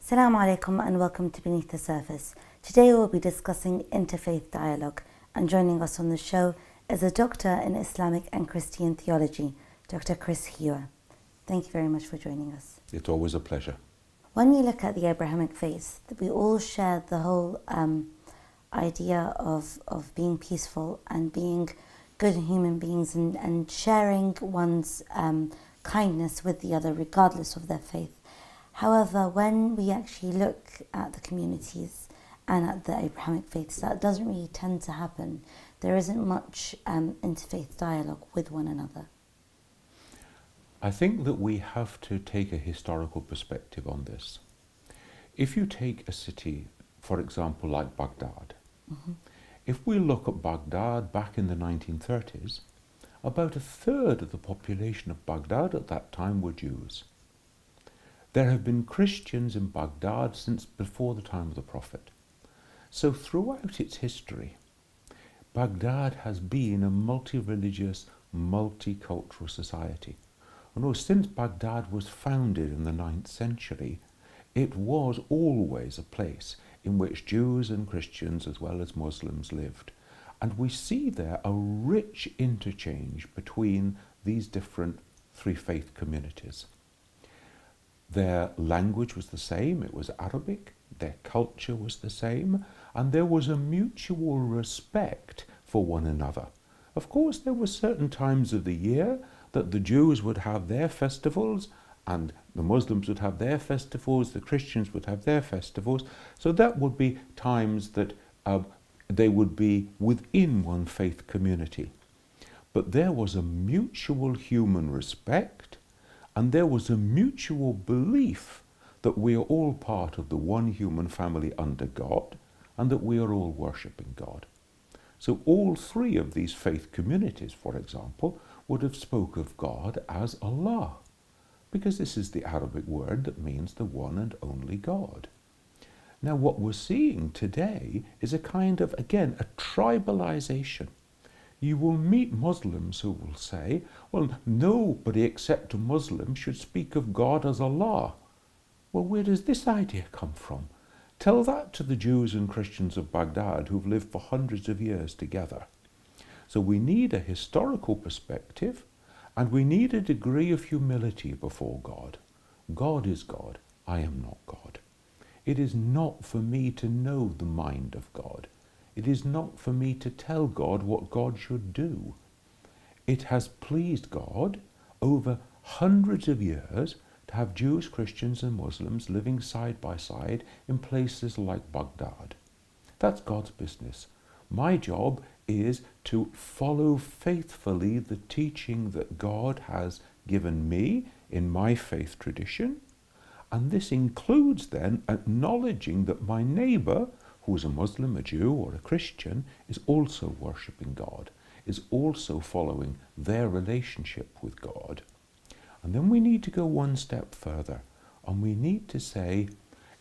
Assalamu alaikum and welcome to Beneath the Surface. Today we'll be discussing interfaith dialogue, and joining us on the show is a doctor in Islamic and Christian theology, Dr. ChrisHewer. Thank you very much for joining us. It's always a pleasure. When you look at the Abrahamic faith, we all share the whole idea of being peaceful and being good human beings and sharing one's kindness with the other regardless of their faith. However, when we actually look at the communities and at the Abrahamic faiths, that doesn't really tend to happen. There isn't much interfaith dialogue with one another. I think that we have to take a historical perspective on this. If you take a city, for example, like Baghdad, if we look at Baghdad back in the 1930s, about a third of the population of Baghdad at that time were Jews. There have been Christians in Baghdad since before the time of the Prophet. So throughout its history, Baghdad has been a multi-religious, multicultural society. And since Baghdad was founded in the 9th century, it was always a place in which Jews and Christians as well as Muslims lived. And we see there a rich interchange between these different three faith communities. Their language was the same, it was Arabic, their culture was the same, and there was a mutual respect for one another. Of course, there were certain times of the year that the Jews would have their festivals and the Muslims would have their festivals, the Christians would have their festivals, so that would be times that they would be within one faith community. But there was a mutual human respect, and there was a mutual belief that we are all part of the one human family under God, and that we are all worshipping God. So all three of these faith communities, for example, would have spoke of God as Allah, because this is the Arabic word that means the one and only God. Now what we're seeing today is a kind of, again, a tribalization. You will meet Muslims who will say, well, nobody except a Muslim should speak of God as Allah. Well, where does this idea come from? Tell that to the Jews and Christians of Baghdad who've lived for hundreds of years together. So we need a historical perspective, and we need a degree of humility before God. God is God. I am not God. It is not for me to know the mind of God. It is not for me to tell God what God should do. It has pleased God over hundreds of years to have Jews, Christians and Muslims living side by side in places like Baghdad. That's God's business. My job is to follow faithfully the teaching that God has given me in my faith tradition, and this includes then acknowledging that my neighbour, who is a Muslim, a Jew or a Christian, is also worshipping God, is also following their relationship with God. And then we need to go one step further, and we need to say,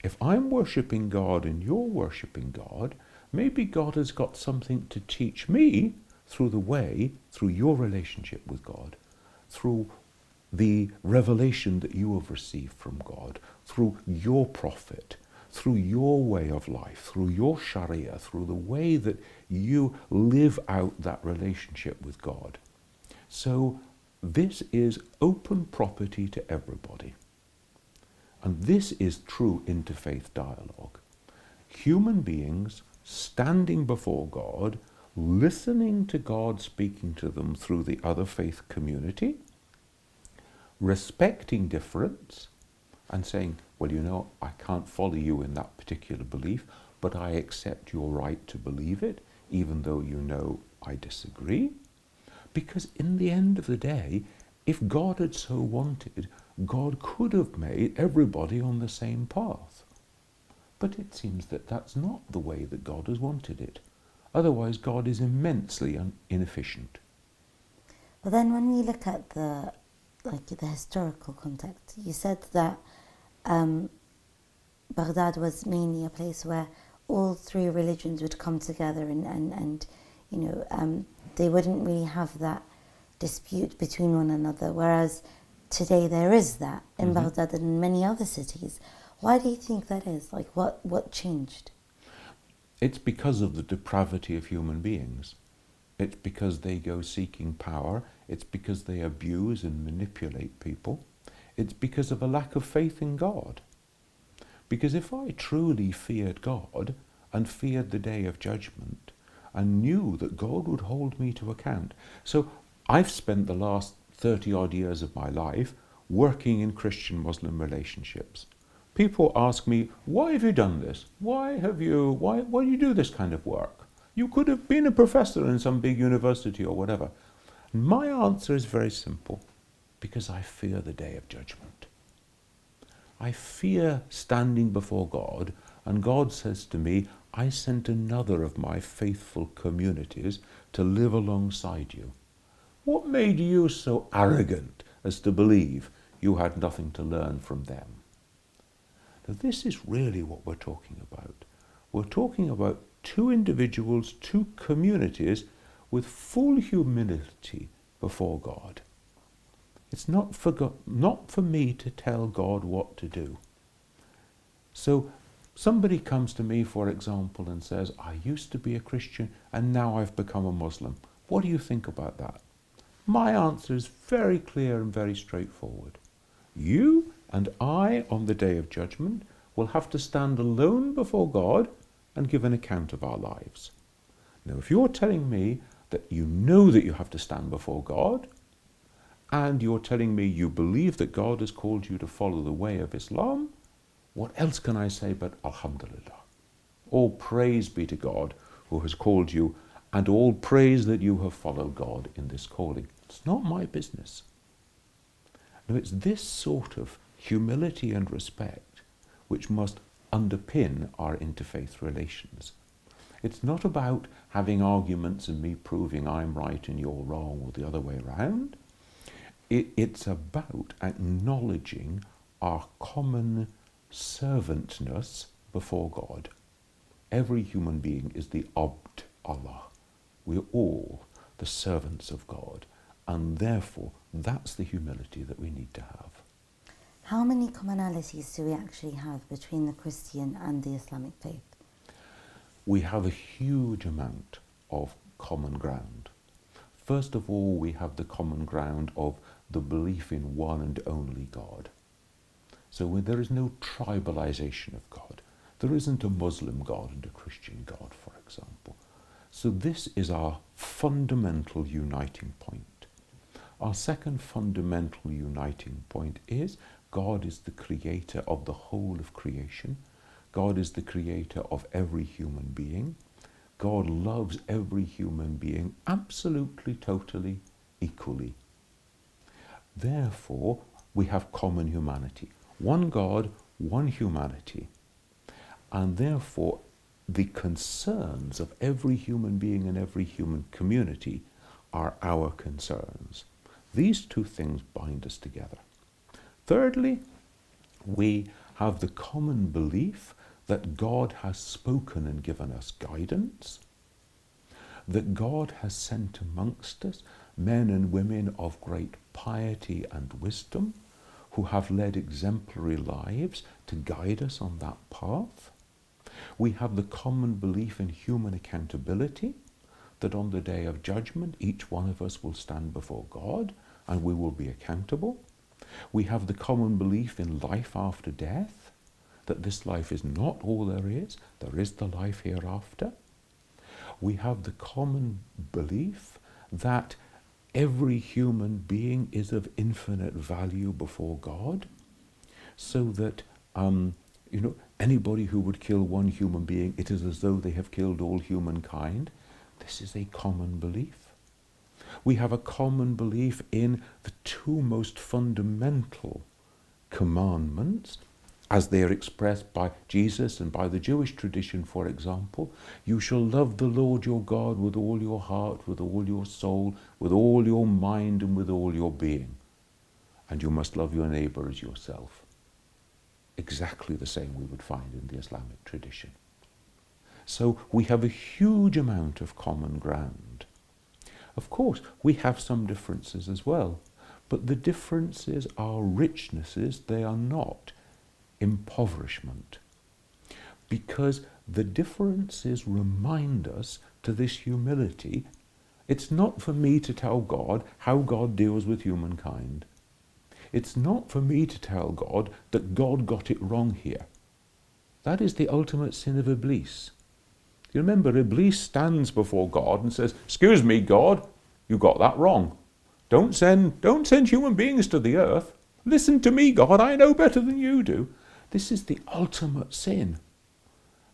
if I'm worshipping God and you're worshipping God, maybe God has got something to teach me through your relationship with God, through the revelation that you have received from God, through your prophet, through your way of life, through your Sharia, through the way that you live out that relationship with God. So this is open property to everybody. And this is true interfaith dialogue. Human beings standing before God, listening to God speaking to them through the other faith community, respecting difference, and saying, well, I can't follow you in that particular belief, but I accept your right to believe it, even though I disagree. Because in the end of the day, if God had so wanted, God could have made everybody on the same path. But it seems that that's not the way that God has wanted it. Otherwise, God is immensely inefficient. But then when we look at the historical context, you said that Baghdad was mainly a place where all three religions would come together and they wouldn't really have that dispute between one another, whereas today there is that in Baghdad and in many other cities. Why do you think that is? Like, what changed? It's because of the depravity of human beings. It's because they go seeking power. It's because they abuse and manipulate people. It's because of a lack of faith in God. Because if I truly feared God and feared the day of judgment and knew that God would hold me to account. So I've spent the last 30 odd years of my life working in Christian-Muslim relationships. People ask me, why have you done this? Why do you do this kind of work? You could have been a professor in some big university or whatever. And my answer is very simple, because I fear the day of judgment. I fear standing before God, and God says to me, I sent another of my faithful communities to live alongside you. What made you so arrogant as to believe you had nothing to learn from them? Now, this is really what we're talking about. We're talking about two individuals, two communities with full humility before God. It's not for me to tell God what to do. So somebody comes to me, for example, and says, I used to be a Christian and now I've become a Muslim. What do you think about that? My answer is very clear and very straightforward. You and I, on the day of judgment, will have to stand alone before God and give an account of our lives. Now, if you're telling me that you know that you have to stand before God, and you're telling me you believe that God has called you to follow the way of Islam, what else can I say but Alhamdulillah? All praise be to God who has called you, and all praise that you have followed God in this calling. It's not my business. No, it's this sort of humility and respect which must underpin our interfaith relations. It's not about having arguments and me proving I'm right and you're wrong or the other way around. It's about acknowledging our common servantness before God. Every human being is the Abd Allah. We're all the servants of God, and therefore that's the humility that we need to have. How many commonalities do we actually have between the Christian and the Islamic faith? We have a huge amount of common ground. First of all, we have the common ground of the belief in one and only God. So when there is no tribalization of God, there isn't a Muslim God and a Christian God, for example. So this is our fundamental uniting point. Our second fundamental uniting point is God is the creator of the whole of creation. God is the creator of every human being. God loves every human being absolutely, totally, equally. Therefore, we have common humanity. One God, one humanity. And therefore, the concerns of every human being and every human community are our concerns. These two things bind us together. Thirdly, we have the common belief that God has spoken and given us guidance, that God has sent amongst us men and women of great piety and wisdom who have led exemplary lives to guide us on that path. We have the common belief in human accountability, that on the day of judgment each one of us will stand before God and we will be accountable. We have the common belief in life after death, that this life is not all there is the life hereafter. We have the common belief that every human being is of infinite value before God, so that anybody who would kill one human being, it is as though they have killed all humankind. This is a common belief. We have a common belief in the two most fundamental commandments, as they are expressed by Jesus and by the Jewish tradition, for example. You shall love the Lord your God with all your heart, with all your soul, with all your mind, and with all your being. And you must love your neighbor as yourself. Exactly the same we would find in the Islamic tradition. So we have a huge amount of common ground. Of course, we have some differences as well, but the differences are richnesses, they are not impoverishment. Because the differences remind us to this humility. It's not for me to tell God how God deals with humankind. It's not for me to tell God that God got it wrong here. That is the ultimate sin of Iblis. You remember, Iblis stands before God and says, "Excuse me, God, you got that wrong. Don't send human beings to the earth. Listen to me, God, I know better than you do." This is the ultimate sin.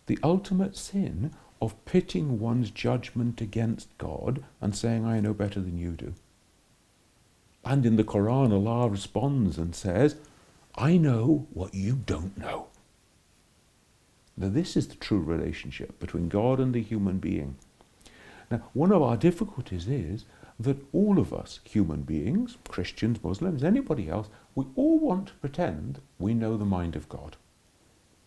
The ultimate sin of pitting one's judgment against God and saying, "I know better than you do." And in the Quran, Allah responds and says, "I know what you don't know." Now, this is the true relationship between God and the human being. Now, one of our difficulties is that all of us, human beings, Christians, Muslims, anybody else, we all want to pretend we know the mind of God.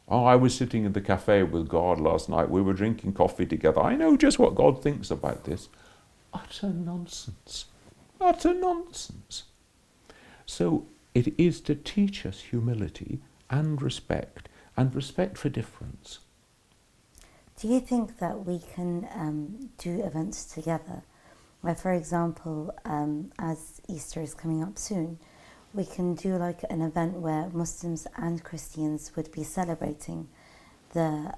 "Oh, I was sitting in the cafe with God last night. We were drinking coffee together. I know just what God thinks about this." Utter nonsense. Utter nonsense. So it is to teach us humility and respect for difference. Do you think that we can do events together? Where, for example, as Easter is coming up soon, we can do like an event where Muslims and Christians would be celebrating the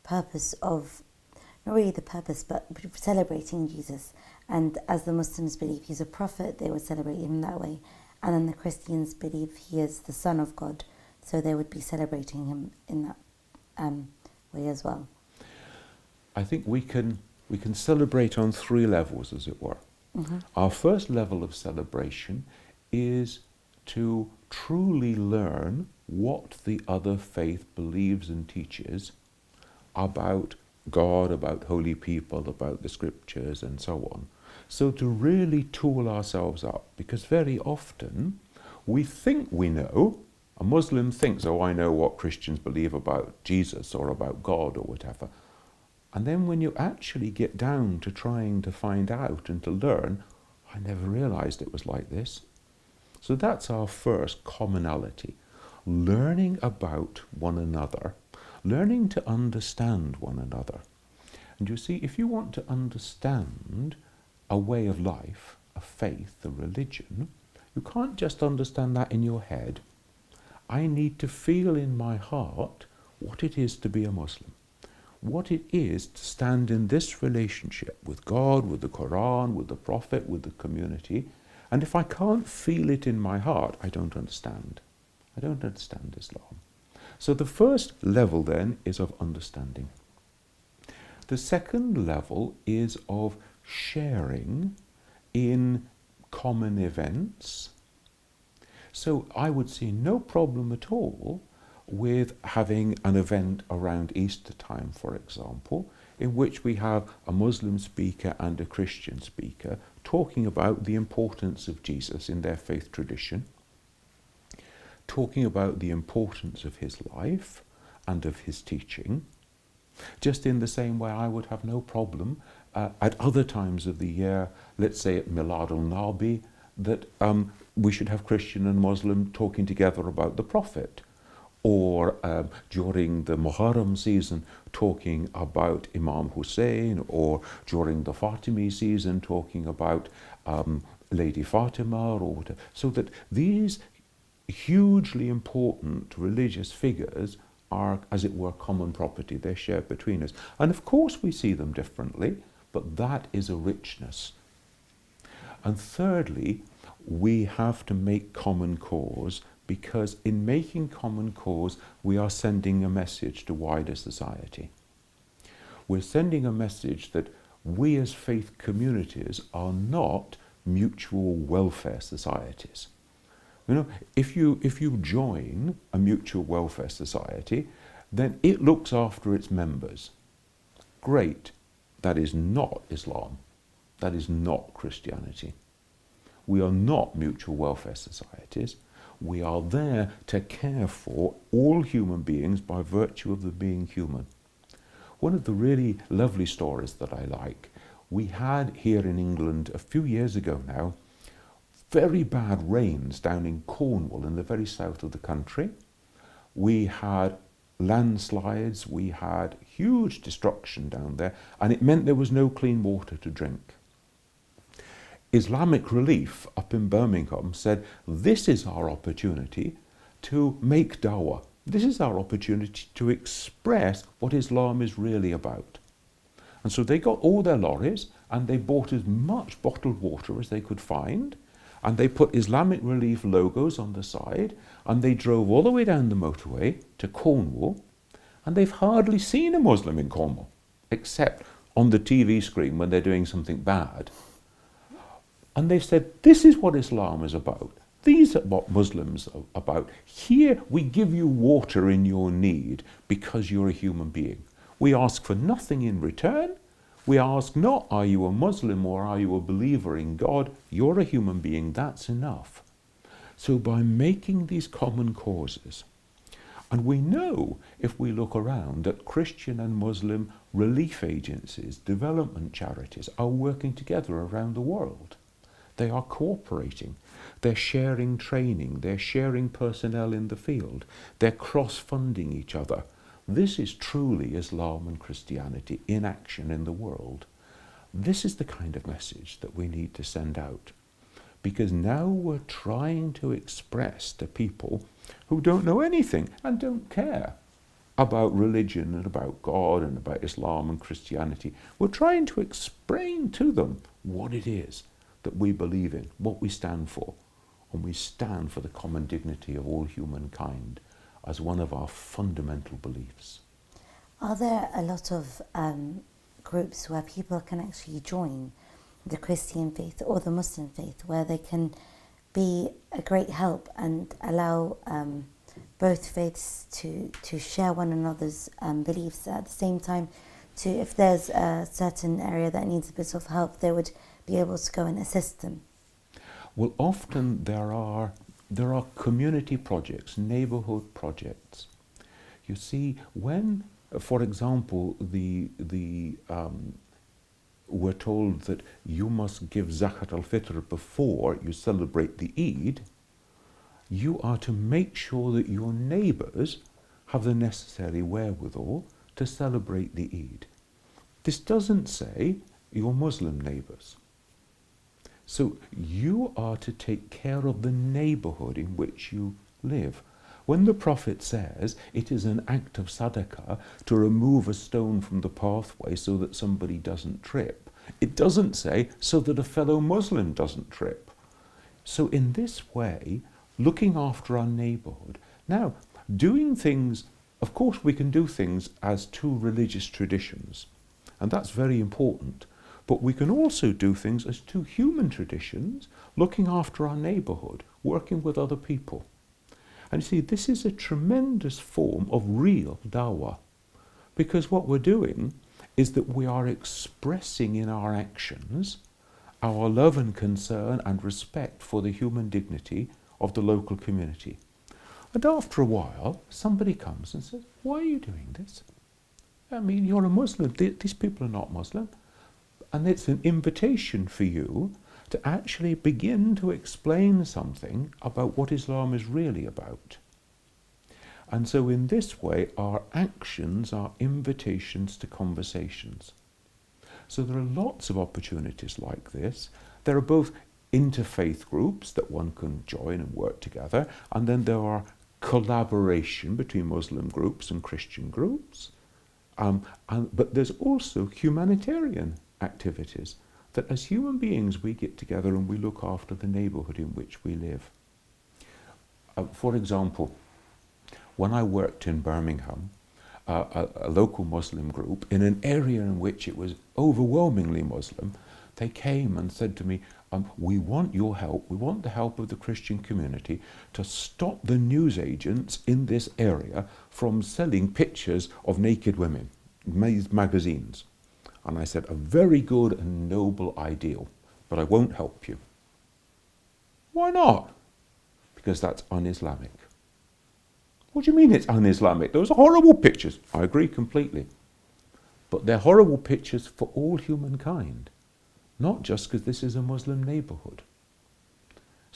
purpose of, not really the purpose, but celebrating Jesus. And as the Muslims believe he's a prophet, they would celebrate him that way. And then the Christians believe he is the Son of God, so they would be celebrating him in that way as well. I think we can celebrate on three levels, as it were. Mm-hmm. Our first level of celebration is to truly learn what the other faith believes and teaches about God, about holy people, about the scriptures, and so on. So to really tool ourselves up, because very often we think we know. A Muslim thinks, "Oh, I know what Christians believe about Jesus or about God or whatever." And then when you actually get down to trying to find out and to learn, "I never realized it was like this." So that's our first commonality. Learning about one another, learning to understand one another. And you see, if you want to understand a way of life, a faith, a religion, you can't just understand that in your head. I need to feel in my heart what it is to be a Muslim, what it is to stand in this relationship with God, with the Quran, with the Prophet, with the community. And if I can't feel it in my heart, I don't understand. I don't understand Islam. So the first level then is of understanding. The second level is of sharing in common events. So I would see no problem at all with having an event around Easter time, for example, in which we have a Muslim speaker and a Christian speaker talking about the importance of Jesus in their faith tradition, talking about the importance of his life and of his teaching, just in the same way I would have no problem at other times of the year, let's say at Milad al-Nabi, that we should have Christian and Muslim talking together about the Prophet, or during the Muharram season talking about Imam Hussein, or during the Fatimi season talking about Lady Fatima, or whatever. So that these hugely important religious figures are, as it were, common property. They're shared between us. And of course we see them differently, but that is a richness. And thirdly, we have to make common cause, because in making common cause, we are sending a message to wider society. We're sending a message that we as faith communities are not mutual welfare societies. You know, if you join a mutual welfare society, then it looks after its members. Great. That is not Islam. That is not Christianity. We are not mutual welfare societies. We are there to care for all human beings by virtue of them being human. One of the really lovely stories that I like, we had here in England a few years ago now, very bad rains down in Cornwall in the very south of the country. We had landslides, we had huge destruction down there, and it meant there was no clean water to drink. Islamic Relief up in Birmingham said, this is our opportunity to make dawah. This is our opportunity to express what Islam is really about. And so they got all their lorries and they bought as much bottled water as they could find, and they put Islamic Relief logos on the side, and they drove all the way down the motorway to Cornwall, and they've hardly seen a Muslim in Cornwall, except on the TV screen when they're doing something bad. And they've said, this is what Islam is about. These are what Muslims are about. Here we give you water in your need because you're a human being. We ask for nothing in return. We ask not, are you a Muslim or are you a believer in God? You're a human being, that's enough. So by making these common causes, and we know if we look around that Christian and Muslim relief agencies, development charities are working together around the world. They are cooperating, they're sharing training, they're sharing personnel in the field, they're cross-funding each other. This is truly Islam and Christianity in action in the world. This is the kind of message that we need to send out, because now we're trying to express to people who don't know anything and don't care about religion and about God and about Islam and Christianity. We're trying to explain to them what it is that we believe in, what we stand for, and we stand for the common dignity of all humankind as one of our fundamental beliefs. Are there a lot of groups where people can actually join the Christian faith or the Muslim faith, where they can be a great help and allow both faiths to share one another's beliefs at the same time? To, if there's a certain area that needs a bit of help, they would be able to go and assist them? Well, often there are community projects, neighborhood projects. You see, when, for example, we're told that you must give Zakat al-Fitr before you celebrate the Eid, you are to make sure that your neighbours have the necessary wherewithal to celebrate the Eid. This doesn't say your Muslim neighbours. So you are to take care of the neighbourhood in which you live. When the Prophet says it is an act of sadaqah to remove a stone from the pathway so that somebody doesn't trip, it doesn't say so that a fellow Muslim doesn't trip. So in this way, looking after our neighbourhood. Now, doing things, of course we can do things as two religious traditions, and that's very important. But we can also do things as two human traditions, looking after our neighbourhood, working with other people. And you see, this is a tremendous form of real dawah, because what we're doing is that we are expressing in our actions our love and concern and respect for the human dignity of the local community. And after a while, somebody comes and says, why are you doing this? I mean, you're a Muslim. These people are not Muslim. And it's an invitation for you to actually begin to explain something about what Islam is really about. And so in this way, our actions are invitations to conversations. So there are lots of opportunities like this. There are both interfaith groups that one can join and work together, and then there are collaboration between Muslim groups and Christian groups. But there's also humanitarian activities that as human beings we get together and we look after the neighbourhood in which we live. For example, when I worked in Birmingham, a local Muslim group in an area in which it was overwhelmingly Muslim, they came and said to me, we want your help, we want the help of the Christian community to stop the newsagents in this area from selling pictures of naked women, these magazines. And I said, a very good and noble ideal, but I won't help you. Why not? Because that's un-Islamic. What do you mean it's un-Islamic? Those are horrible pictures. I agree completely. But they're horrible pictures for all humankind, not just because this is a Muslim neighbourhood.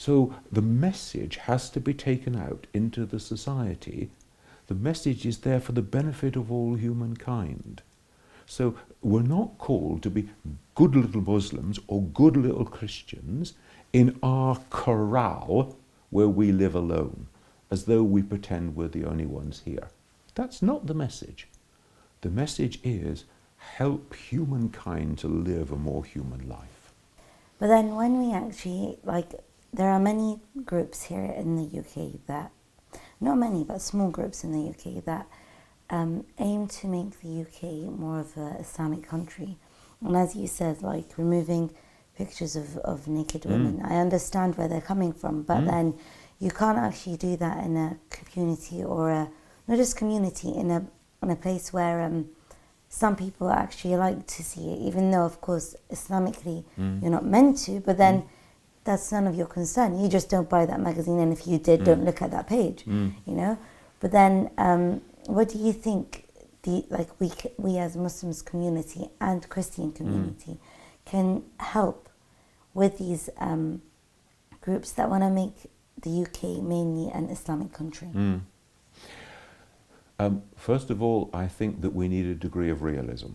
So the message has to be taken out into the society. The message is there for the benefit of all humankind. So we're not called to be good little Muslims or good little Christians in our corral where we live alone, as though we pretend we're the only ones here. That's not the message. The message is help humankind to live a more human life. But then when we actually, there are many groups here in the UK that, not many, but small groups in the UK that aim to make the UK more of an Islamic country. And as you said, removing pictures of naked women, I understand where they're coming from, but then you can't actually do that in a community or not just community, in a place where some people actually like to see it, even though, of course, Islamically you're not meant to, but then that's none of your concern. You just don't buy that magazine, and if you did, don't look at that page, you know? But then what do you think we as Muslims community and Christian community can help with these groups that want to make the UK mainly an Islamic country? First of all, I think that we need a degree of realism.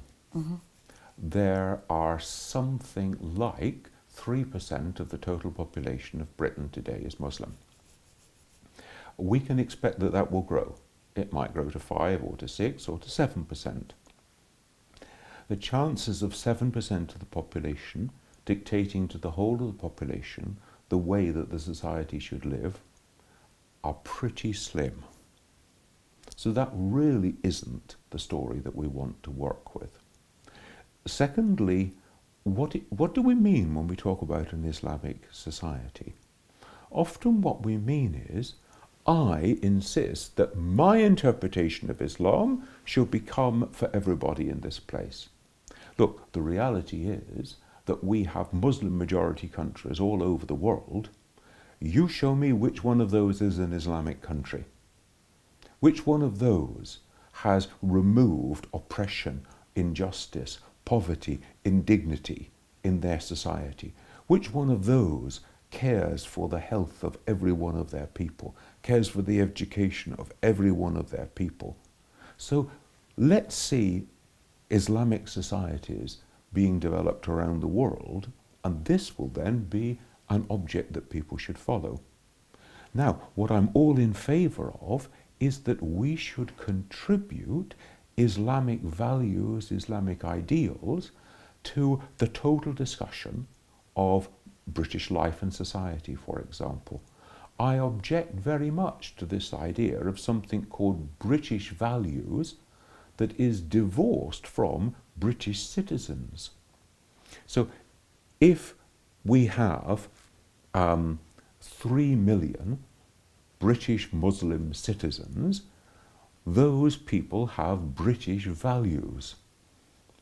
There are something like 3% of the total population of Britain today is Muslim. We can expect that that will grow. It might grow to 5 or to 6 or to 7%. The chances of 7% of the population dictating to the whole of the population the way that the society should live are pretty slim. So that really isn't the story that we want to work with. Secondly, what do we mean when we talk about an Islamic society? Often what we mean is, I insist that my interpretation of Islam should become for everybody in this place. Look, the reality is that we have Muslim majority countries all over the world. You show me which one of those is an Islamic country. Which one of those has removed oppression, injustice, poverty, indignity in their society? Which one of those cares for the health of every one of their people, cares for the education of every one of their people? So let's see Islamic societies being developed around the world, and this will then be an object that people should follow. Now, what I'm all in favour of is that we should contribute Islamic values, Islamic ideals to the total discussion of British life and society, for example. I object very much to this idea of something called British values that is divorced from British citizens. So if we have 3 million British Muslim citizens, those people have British values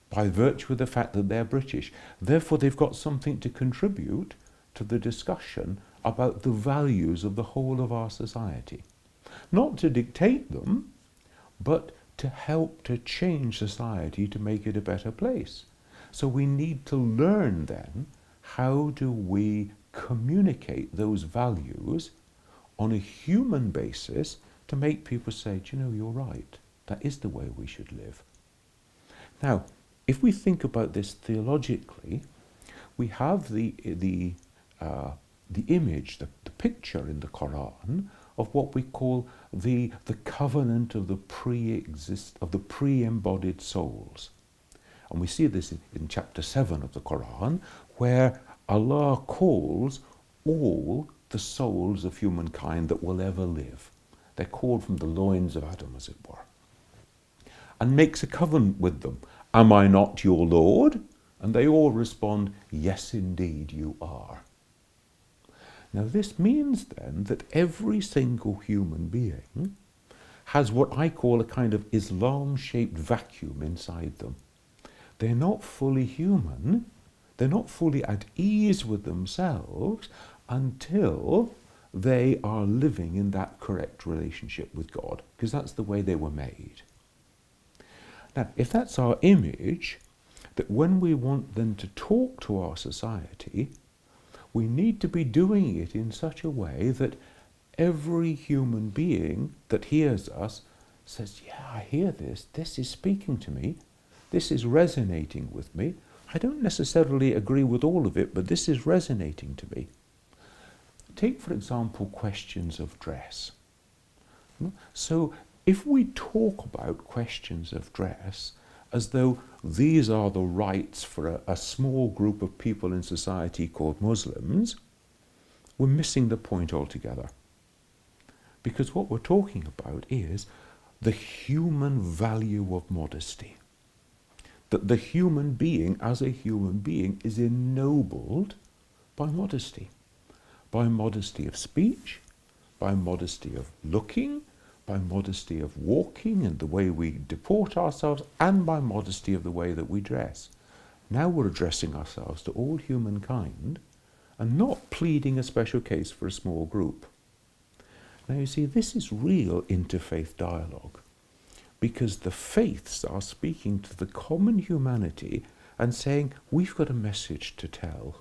by virtue of the fact that they're British. Therefore, they've got something to contribute to the discussion about the values of the whole of our society. Not to dictate them, but to help to change society to make it a better place. So we need to learn then, how do we communicate those values on a human basis to make people say, do you know, you're right, that is the way we should live. Now, if we think about this theologically, we have the image, the picture in the Quran of what we call the covenant of the pre-embodied souls. And we see this in chapter 7 of the Quran, where Allah calls all the souls of humankind that will ever live. They're called from the loins of Adam, as it were, and makes a covenant with them. Am I not your Lord? And they all respond, yes, indeed, you are. Now this means then that every single human being has what I call a kind of Islam-shaped vacuum inside them. They're not fully human, they're not fully at ease with themselves until they are living in that correct relationship with God, because that's the way they were made. Now, if that's our image, that when we want them to talk to our society, we need to be doing it in such a way that every human being that hears us says, yeah, I hear this, this is speaking to me, this is resonating with me. I don't necessarily agree with all of it, but this is resonating to me. Take, for example, questions of dress. So if we talk about questions of dress as though these are the rights for a small group of people in society called Muslims, we're missing the point altogether. Because what we're talking about is the human value of modesty. That the human being, as a human being, is ennobled by modesty. By modesty of speech, by modesty of looking, by modesty of walking and the way we deport ourselves, and by modesty of the way that we dress. Now we're addressing ourselves to all humankind and not pleading a special case for a small group. Now you see, this is real interfaith dialogue, because the faiths are speaking to the common humanity and saying, we've got a message to tell.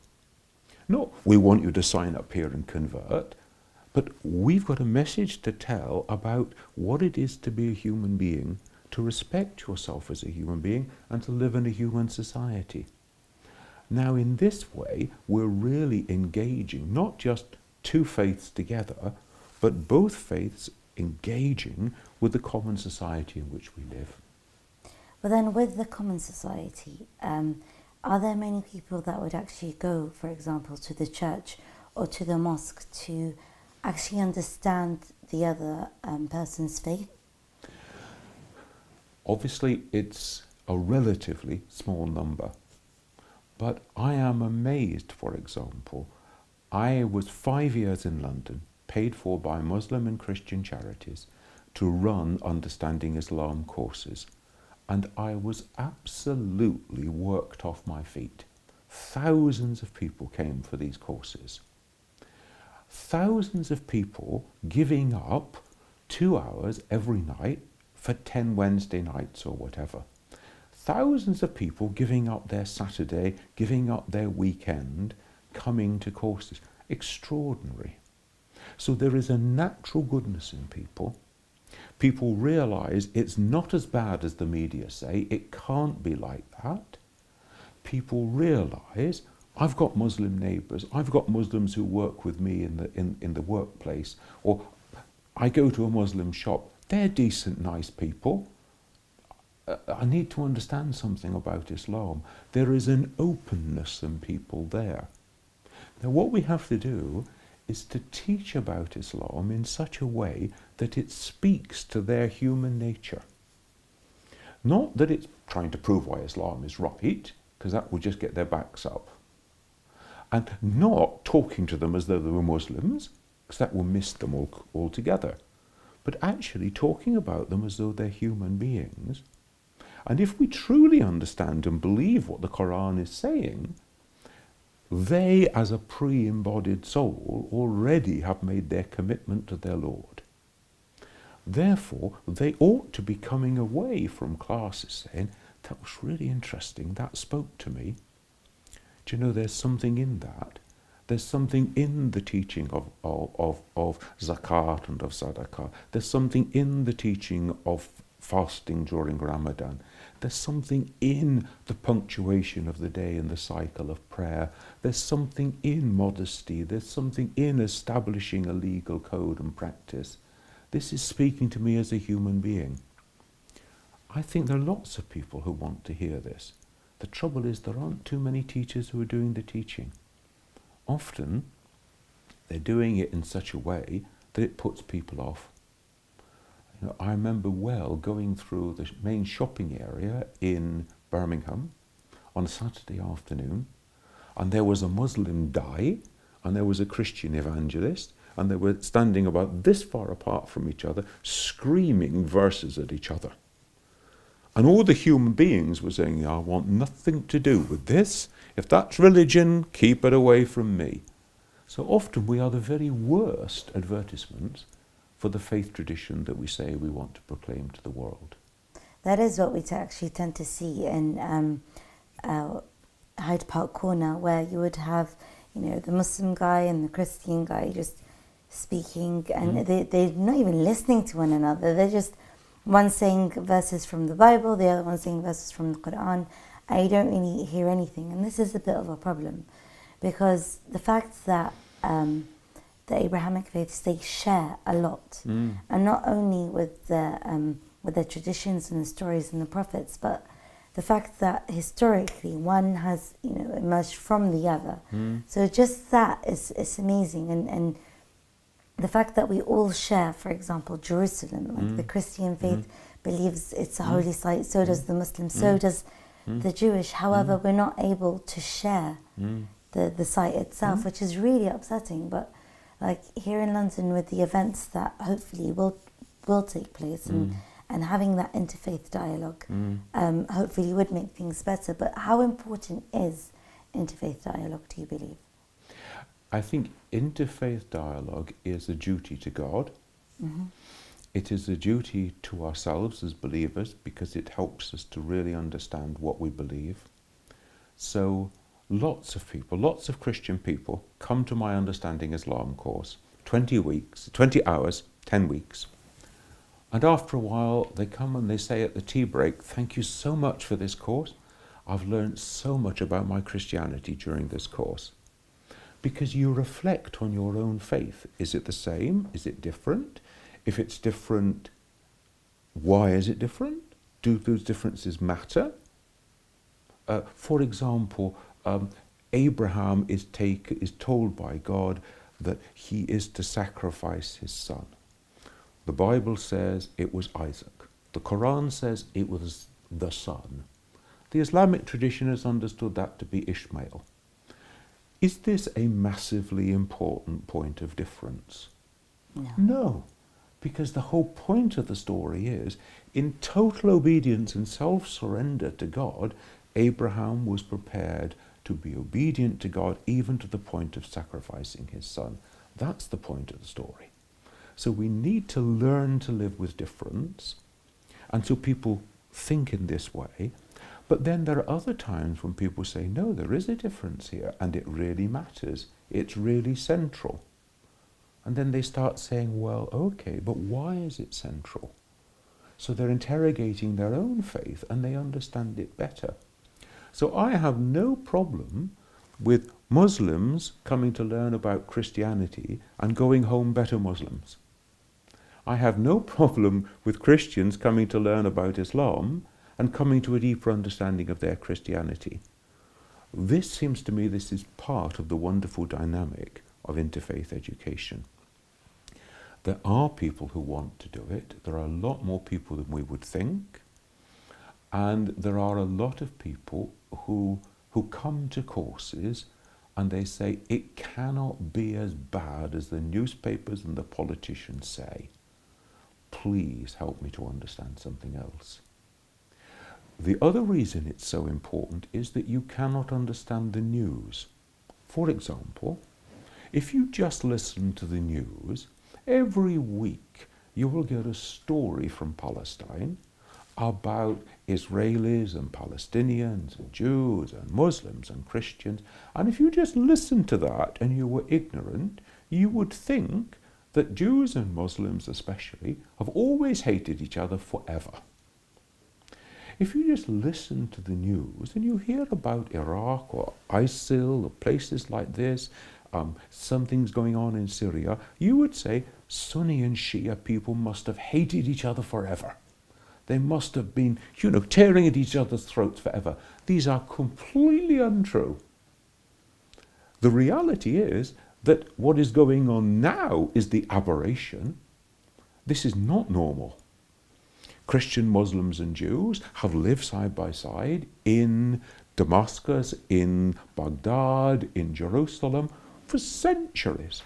Not, we want you to sign up here and convert, but we've got a message to tell about what it is to be a human being, to respect yourself as a human being, and to live in a human society. Now, in this way, we're really engaging not just two faiths together, but both faiths engaging with the common society in which we live. But then with the common society, are there many people that would actually go, for example, to the church or to the mosque to actually understand the other person's faith? Obviously, it's a relatively small number. But I am amazed, for example, I was 5 years in London, paid for by Muslim and Christian charities, to run Understanding Islam courses. And I was absolutely worked off my feet. Thousands of people came for these courses. Thousands of people giving up 2 hours every night for 10 Wednesday nights or whatever. Thousands of people giving up their Saturday, giving up their weekend, coming to courses. Extraordinary. So there is a natural goodness in people. People realise it's not as bad as the media say. It can't be like that. People realise, I've got Muslim neighbours, I've got Muslims who work with me in the workplace, or I go to a Muslim shop. They're decent, nice people. I need to understand something about Islam. There is an openness in people there. Now what we have to do is to teach about Islam in such a way that it speaks to their human nature. Not that it's trying to prove why Islam is right, because that would just get their backs up. And not talking to them as though they were Muslims, because that will miss them altogether. But actually talking about them as though they're human beings. And if we truly understand and believe what the Quran is saying, they, as a pre-embodied soul, already have made their commitment to their Lord. Therefore, they ought to be coming away from classes saying, that was really interesting, that spoke to me. Do you know, there's something in that. There's something in the teaching of zakat and of sadaqah. There's something in the teaching of fasting during Ramadan. There's something in the punctuation of the day and the cycle of prayer. There's something in modesty. There's something in establishing a legal code and practice. This is speaking to me as a human being. I think there are lots of people who want to hear this. The trouble is there aren't too many teachers who are doing the teaching. Often they're doing it in such a way that it puts people off. You know, I remember well going through the main shopping area in Birmingham on a Saturday afternoon, and there was a Muslim da'i and there was a Christian evangelist, and they were standing about this far apart from each other, screaming verses at each other. And all the human beings were saying, I want nothing to do with this. If that's religion, keep it away from me. So often we are the very worst advertisements for the faith tradition that we say we want to proclaim to the world. That is what we actually tend to see in Hyde Park Corner, where you would have, the Muslim guy and the Christian guy just speaking, and they're not even listening to one another. They're just one saying verses from the Bible, the other one saying verses from the Quran, and you don't really hear anything. And this is a bit of a problem, because the fact that the Abrahamic faiths, they share a lot, and not only with the traditions and the stories and the prophets, but the fact that historically one has emerged from the other. So just that is amazing, and the fact that we all share, for example, Jerusalem, like the Christian faith believes it's a holy site, so does the Muslim, so does the Jewish. However, we're not able to share the site itself, which is really upsetting. But like here in London, with the events that hopefully will take place, and having that interfaith dialogue, hopefully would make things better. But how important is interfaith dialogue, do you believe? I think interfaith dialogue is a duty to God. It is a duty to ourselves as believers, because it helps us to really understand what we believe. So lots of people, lots of Christian people come to my Understanding Islam course, 20 hours, 10 weeks. And after a while, they come and they say at the tea break, "Thank you so much for this course. I've learned so much about my Christianity during this course." Because you reflect on your own faith. Is it the same? Is it different? If it's different, why is it different? Do those differences matter? For example, Abraham is told by God that he is to sacrifice his son. The Bible says it was Isaac. The Quran says it was the son. The Islamic tradition has understood that to be Ishmael. Is this a massively important point of difference? No, because the whole point of the story is, in total obedience and self-surrender to God, Abraham was prepared to be obedient to God, even to the point of sacrificing his son. That's the point of the story. So we need to learn to live with difference, and so people think in this way. But then there are other times when people say, no, there is a difference here, and it really matters. It's really central. And then they start saying, well, okay, but why is it central? So they're interrogating their own faith, and they understand it better. So I have no problem with Muslims coming to learn about Christianity and going home better Muslims. I have no problem with Christians coming to learn about Islam and coming to a deeper understanding of their Christianity. This seems to me, this is part of the wonderful dynamic of interfaith education. There are people who want to do it. There are a lot more people than we would think. And there are a lot of people who come to courses and they say, it cannot be as bad as the newspapers and the politicians say. Please help me to understand something else. The other reason it's so important is that you cannot understand the news. For example, if you just listen to the news, every week you will get a story from Palestine about Israelis and Palestinians and Jews and Muslims and Christians. And if you just listened to that and you were ignorant, you would think that Jews and Muslims especially have always hated each other forever. If you just listen to the news and you hear about Iraq or ISIL or places like this, some things going on in Syria, you would say Sunni and Shia people must have hated each other forever. They must have been, tearing at each other's throats forever. These are completely untrue. The reality is that what is going on now is the aberration. This is not normal. Christian, Muslims and Jews have lived side by side in Damascus, in Baghdad, in Jerusalem for centuries.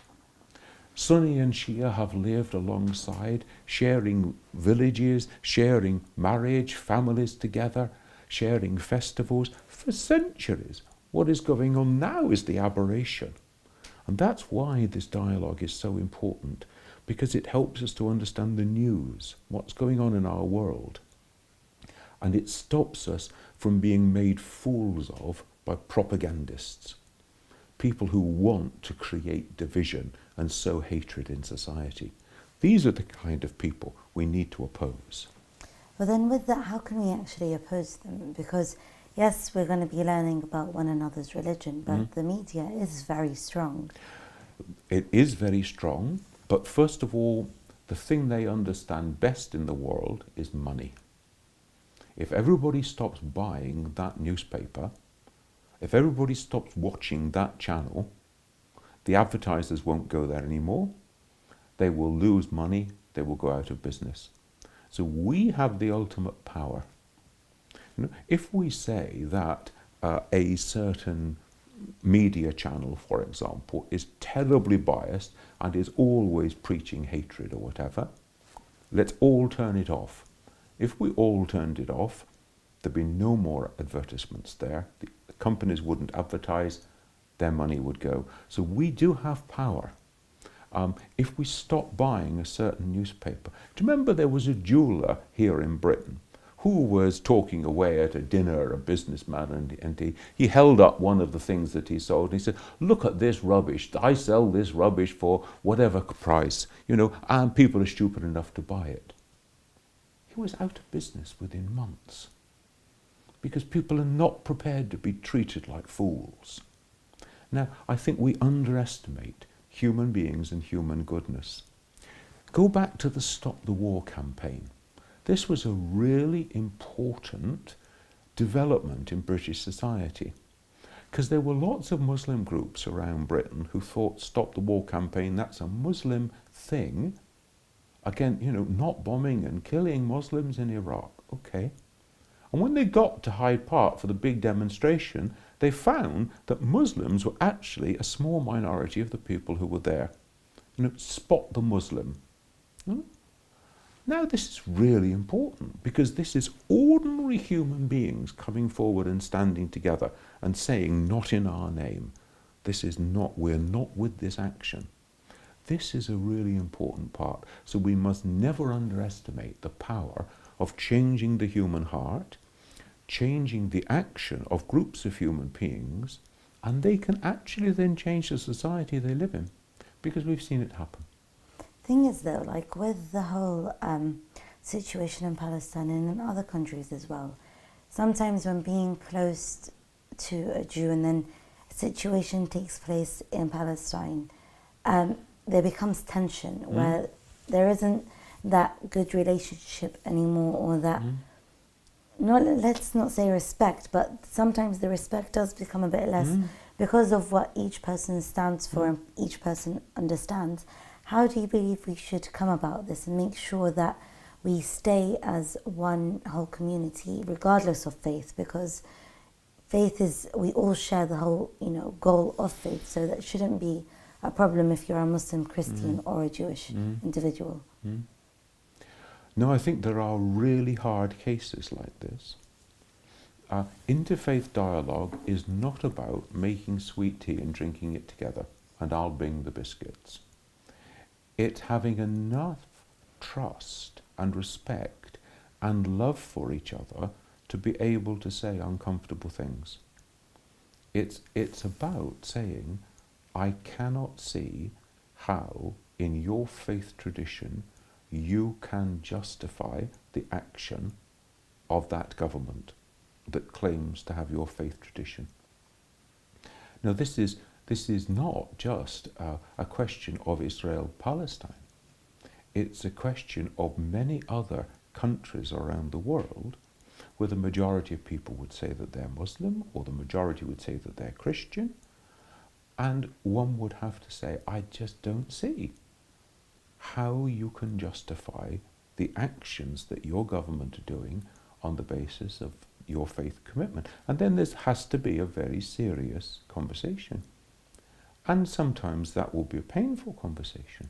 Sunni and Shia have lived alongside, sharing villages, sharing marriage, families together, sharing festivals for centuries. What is going on now is the aberration. And that's why this dialogue is so important, because it helps us to understand the news, what's going on in our world. And it stops us from being made fools of by propagandists. people who want to create division and sow hatred in society. These are the kind of people we need to oppose. Well, then with that, how can we actually oppose them? Because yes, we're going to be learning about one another's religion, but the media is very strong. It is very strong, but first of all, the thing they understand best in the world is money. If everybody stops buying that newspaper, if everybody stops watching that channel, the advertisers won't go there anymore. They will lose money, they will go out of business. So we have the ultimate power. You know, if we say that a certain media channel, for example, is terribly biased and is always preaching hatred or whatever, let's all turn it off. If we all turned it off, there'd be no more advertisements there. The companies wouldn't advertise, their money would go. So we do have power. If we stop buying a certain newspaper. Do you remember there was a jeweller here in Britain who was talking away at a dinner, a businessman, and he held up one of the things that he sold, and he said, look at this rubbish, I sell this rubbish for whatever price, you know, and people are stupid enough to buy it. He was out of business within months because people are not prepared to be treated like fools. Now, I think we underestimate human beings and human goodness. Go back to the Stop the War campaign. This was a really important development in British society because there were lots of Muslim groups around Britain who thought Stop the War campaign, that's a Muslim thing. Again, you know, not bombing and killing Muslims in Iraq. Okay. And when they got to Hyde Park for the big demonstration, they found that Muslims were actually a small minority of the people who were there. You know, spot the Muslim. Now this is really important because this is ordinary human beings coming forward and standing together and saying, not in our name. This is not, we're not with this action. This is a really important part. So we must never underestimate the power of changing the human heart, changing the action of groups of human beings, and they can actually then change the society they live in, because we've seen it happen. Thing is though, like with the whole situation in Palestine and in other countries as well, sometimes when being close to a Jew and then a situation takes place in Palestine, there becomes tension where there isn't that good relationship anymore, or that, let's not say respect, but sometimes the respect does become a bit less because of what each person stands for and each person understands. How do you believe we should come about this and make sure that we stay as one whole community regardless of faith? Because faith is, we all share the whole, you know, goal of faith, so that shouldn't be a problem if you're a Muslim, Christian or a Jewish individual. No, I think there are really hard cases like this. Interfaith dialogue is not about making sweet tea and drinking it together, and I'll bring the biscuits. It's having enough trust and respect and love for each other to be able to say uncomfortable things. It's about saying, I cannot see how in your faith tradition you can justify the action of that government that claims to have your faith tradition. Now this is not just a question of Israel-Palestine. It's a question of many other countries around the world where the majority of people would say that they're Muslim, or the majority would say that they're Christian, and one would have to say, I just don't see how you can justify the actions that your government are doing on the basis of your faith commitment. And then there has to be a very serious conversation. And sometimes that will be a painful conversation.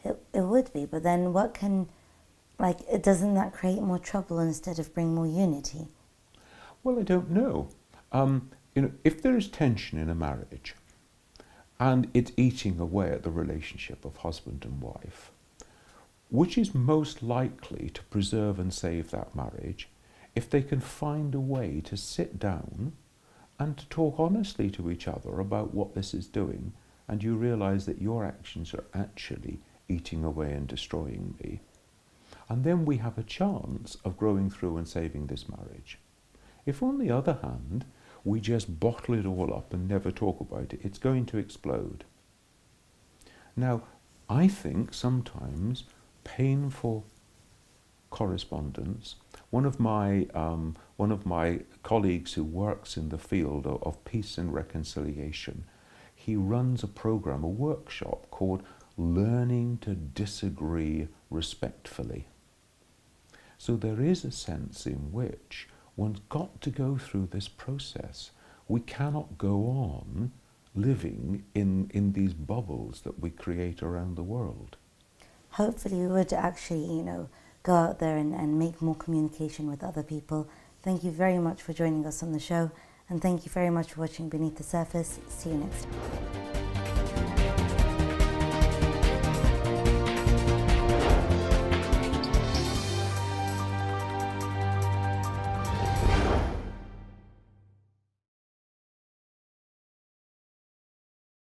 It would be, but then what can, doesn't that create more trouble instead of bring more unity? Well, I don't know. If there is tension in a marriage and it's eating away at the relationship of husband and wife, which is most likely to preserve and save that marriage if they can find a way to sit down and to talk honestly to each other about what this is doing, and you realize that your actions are actually eating away and destroying me. And then we have a chance of growing through and saving this marriage. If, on the other hand, we just bottle it all up and never talk about it, it's going to explode. Now, I think sometimes painful correspondence. One of my colleagues who works in the field of peace and reconciliation, he runs a program, a workshop called Learning to Disagree Respectfully. So there is a sense in which one's got to go through this process. We cannot go on living in these bubbles that we create around the world. Hopefully we would actually, go out there and make more communication with other people. Thank you very much for joining us on the show, and thank you very much for watching Beneath the Surface. See you next time.